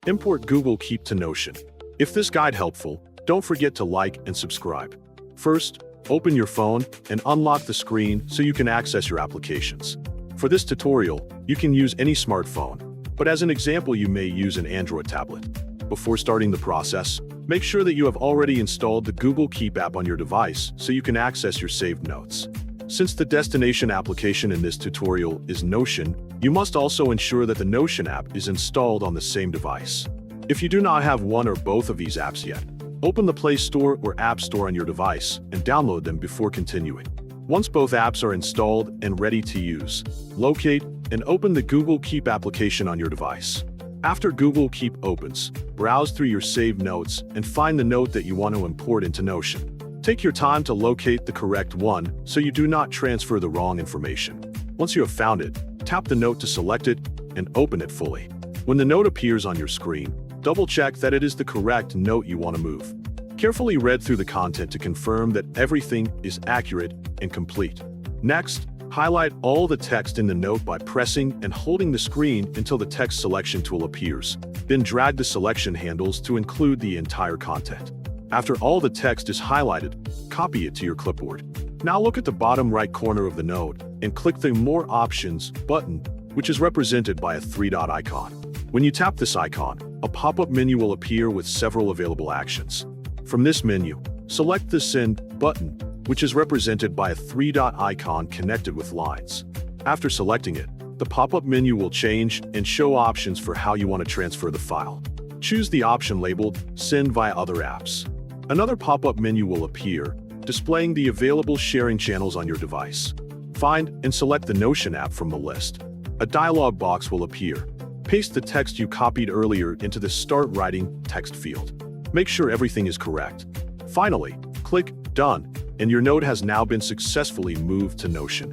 Import Google Keep to Notion. If this guide helpful, don't forget to like and subscribe. First, open your phone and unlock the screen so you can access your applications. For this tutorial, you can use any smartphone, but as an example you may use an Android tablet. Before starting the process, make sure that you have already installed the Google Keep app on your device so you can access your saved notes. Since the destination application in this tutorial is Notion, you must also ensure that the Notion app is installed on the same device. If you do not have one or both of these apps yet, open the Play Store or App Store on your device and download them before continuing. Once both apps are installed and ready to use, locate and open the Google Keep application on your device. After Google Keep opens, browse through your saved notes and find the note that you want to import into Notion. Take your time to locate the correct one so you do not transfer the wrong information. Once you have found it, tap the note to select it and open it fully. When the note appears on your screen, double-check that it is the correct note you want to move. Carefully read through the content to confirm that everything is accurate and complete. Next, highlight all the text in the note by pressing and holding the screen until the text selection tool appears. Then drag the selection handles to include the entire content. After all the text is highlighted, copy it to your clipboard. Now look at the bottom right corner of the note and click the More Options button, which is represented by a three-dot icon. When you tap this icon, a pop-up menu will appear with several available actions. From this menu, select the Send button, which is represented by a three-dot icon connected with lines. After selecting it, the pop-up menu will change and show options for how you want to transfer the file. Choose the option labeled Send via Other Apps. Another pop-up menu will appear, displaying the available sharing channels on your device. Find and select the Notion app from the list. A dialog box will appear. Paste the text you copied earlier into the Start Writing text field. Make sure everything is correct. Finally, click Done, and your note has now been successfully moved to Notion.